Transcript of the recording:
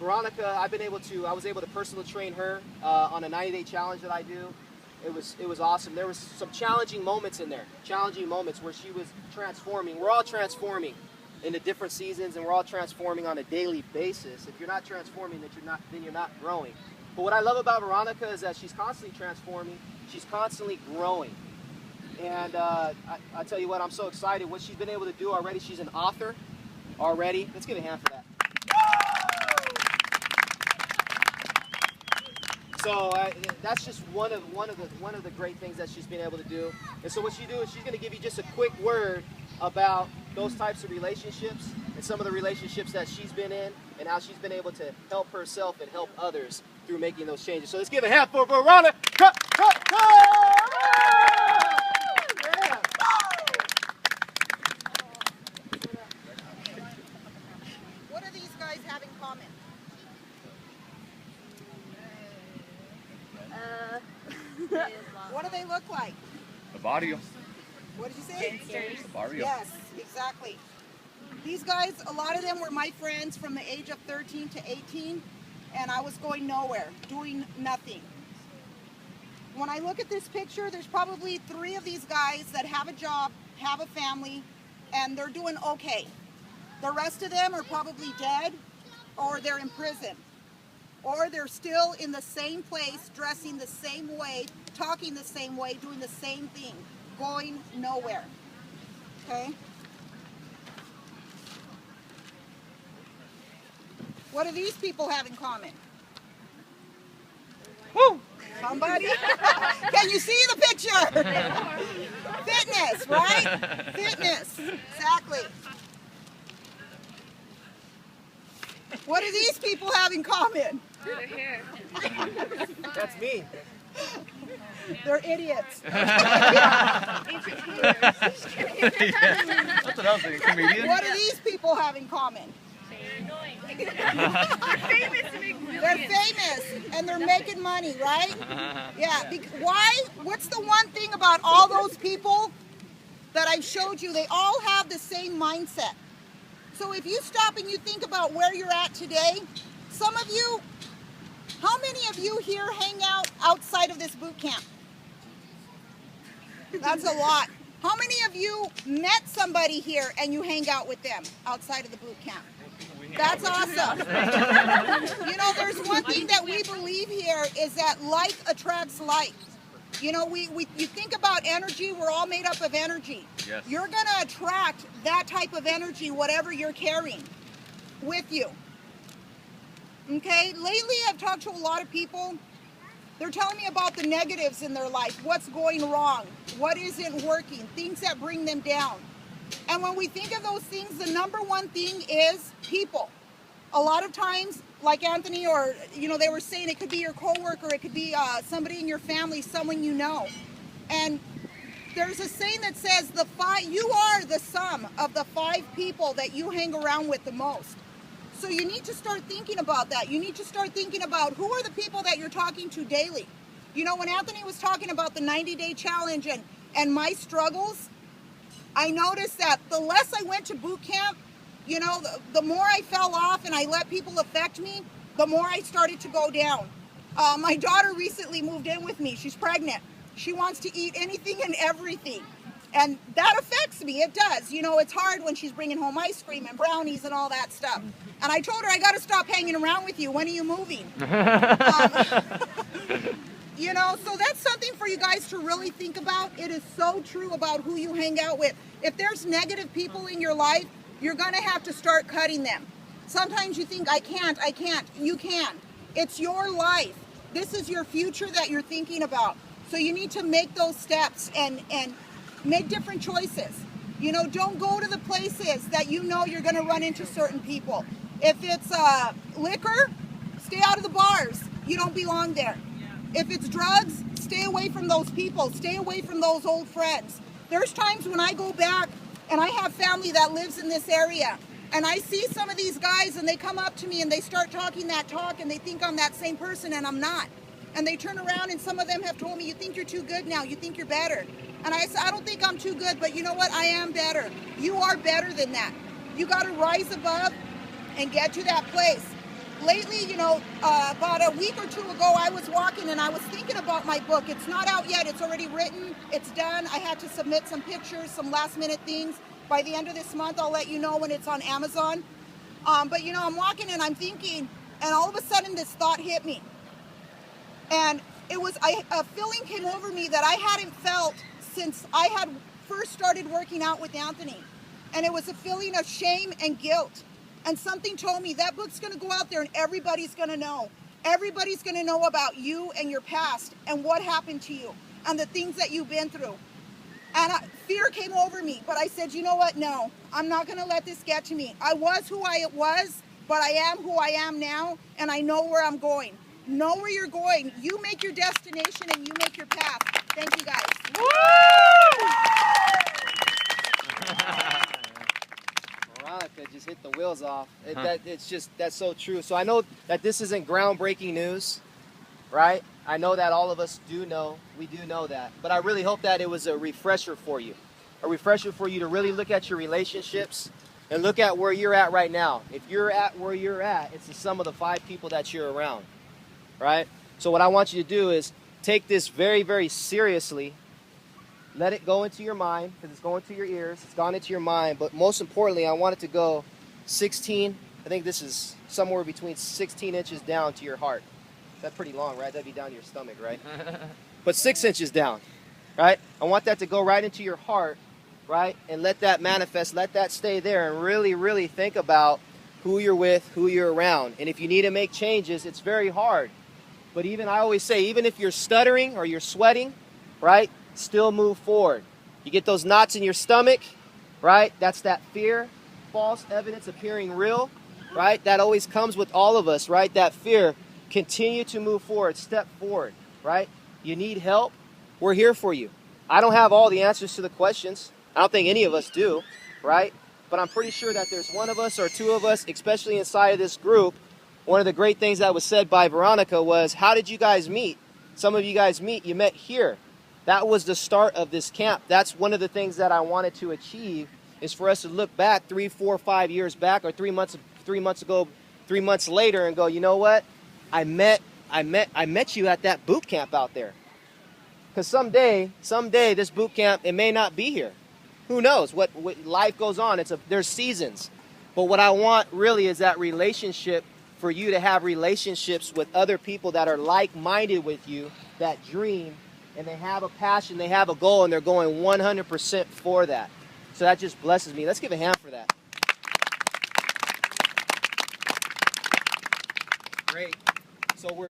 Veronica, I was able to personally train her on a 90-day challenge that I do. It was awesome. There was some challenging moments in there, where she was transforming. We're all transforming in the different seasons, and we're all transforming on a daily basis. If you're not transforming, then you're not growing. But what I love about Veronica is that she's constantly transforming. She's constantly growing. And I tell you what, I'm so excited what she's been able to do already. She's an author already. Let's give a hand for that. So that's just one of the great things that she's been able to do. And so what she do is she's going to give you just a quick word about those types of relationships and some of the relationships that she's been in and how she's been able to help herself and help others through making those changes. So let's give a hand for Veronica. Yeah. What do these guys have in common? What do they look like? The barrio. What did you say? The barrio. Yes, exactly. These guys, a lot of them were my friends from the age of 13 to 18, and I was going nowhere, doing nothing. When I look at this picture, there's probably 3 of these guys that have a job, have a family, and they're doing okay. The rest of them are probably dead, or they're in prison. Or they're still in the same place, dressing the same way, talking the same way, doing the same thing, going nowhere. Okay? What do these people have in common? Woo! Somebody? Can you see the picture? Fitness, right? Fitness, exactly. What do these people have in common? Their hair. That's me. They're idiots. That's what I was thinking, comedian. What do these people have in common? They're famous to make millions. They're famous and they're making money, right? Yeah. Why? What's the one thing about all those people that I showed you? They all have the same mindset. So if you stop and you think about where you're at today, some of you, how many of you here hang out outside of this boot camp? That's a lot. How many of you met somebody here and you hang out with them outside of the boot camp? That's awesome. You know, there's one thing that we believe here is that like attracts like. You know, you think about energy, we're all made up of energy. Yes. You're going to attract that type of energy, whatever you're carrying with you. Okay, lately I've talked to a lot of people. They're telling me about the negatives in their life, what's going wrong, what isn't working, things that bring them down. And when we think of those things, the number one thing is people. A lot of times, like Anthony or, you know, they were saying it could be your coworker, it could be somebody in your family, someone you know. And there's a saying that says you are the sum of the 5 people that you hang around with the most. So you need to start thinking about that. You need to start thinking about who are the people that you're talking to daily. You know, when Anthony was talking about the 90-day challenge and my struggles, I noticed that the less I went to boot camp, you know, the more I fell off and I let people affect me, the more I started to go down. My daughter recently moved in with me. She's pregnant. She wants to eat anything and everything. And that affects me. It does. You know, it's hard when she's bringing home ice cream and brownies and all that stuff. And I told her, I got to stop hanging around with you. When are you moving? You know, so that's something for you guys to really think about. It is so true about who you hang out with. If there's negative people in your life, you're going to have to start cutting them. Sometimes you think, I can't. You can. It's your life. This is your future that you're thinking about. So you need to make those steps and make different choices. You know, don't go to the places that you know you're going to run into certain people. If it's liquor, stay out of the bars. You don't belong there. If it's drugs, stay away from those people. Stay away from those old friends. There's times when I go back and I have family that lives in this area and I see some of these guys and they come up to me and they start talking that talk and they think I'm that same person and I'm not. And they turn around and some of them have told me, you think you're too good now, you think you're better. And I said, I don't think I'm too good, but you know what, I am better. You are better than that. You got to rise above and get to that place. lately, you know, about a week or two ago, I was walking and I was thinking about my book. It's not out yet. It's already written. It's done. I had to submit some pictures, some last minute things. By the end of this month, I'll let you know when it's on Amazon. But, you know, I'm walking and I'm thinking, and all of a sudden this thought hit me. And it was, a feeling came over me that I hadn't felt since I had first started working out with Anthony. And it was a feeling of shame and guilt. And something told me that book's going to go out there and everybody's going to know. Everybody's going to know about you and your past and what happened to you and the things that you've been through. And fear came over me, but I said, you know what? No, I'm not going to let this get to me. I was who I was, but I am who I am now, and I know where I'm going. Know where you're going. You make your destination and you make your path. Thank you, guys. Veronica just hit the wheels off. That's so true. So I know that this isn't groundbreaking news, right? I know that all of us do know. We do know that. But I really hope that it was a refresher for you. A refresher for you to really look at your relationships and look at where you're at right now. If you're at where you're at, it's the sum of the 5 people that you're around, right? So what I want you to do is take this very, very seriously. Let it go into your mind, because it's going to your ears. It's gone into your mind. But most importantly, I want it to go 16, I think this is somewhere between 16 inches down to your heart. That's pretty long, right? That'd be down to your stomach, right? But 6 inches down, right? I want that to go right into your heart, right? And let that manifest, let that stay there, and really, really think about who you're with, who you're around. And if you need to make changes, it's very hard. But even, I always say, even if you're stuttering or you're sweating, right? Still move forward. You get those knots in your stomach, right? That's that fear, false evidence appearing real, right? That always comes with all of us, right? That fear. Continue to move forward, step forward, right? You need help, we're here for you. I don't have all the answers to the questions. I don't think any of us do, right? But I'm pretty sure that there's one of us or 2 of us, especially inside of this group. One of the great things that was said by Veronica was, how did you guys meet? Some of you guys you met here. That was the start of this camp. That's one of the things that I wanted to achieve, is for us to look back 3, 4, 5 years back, or 3 months ago, 3 months later, and go, you know what? I met you at that boot camp out there. Because someday this boot camp, it may not be here. Who knows? What life goes on. There's seasons. But what I want really is that relationship, for you to have relationships with other people that are like-minded with you, that dream, and they have a passion, they have a goal, and they're going 100% for that. So that just blesses me. Let's give a hand for that. Great. So we're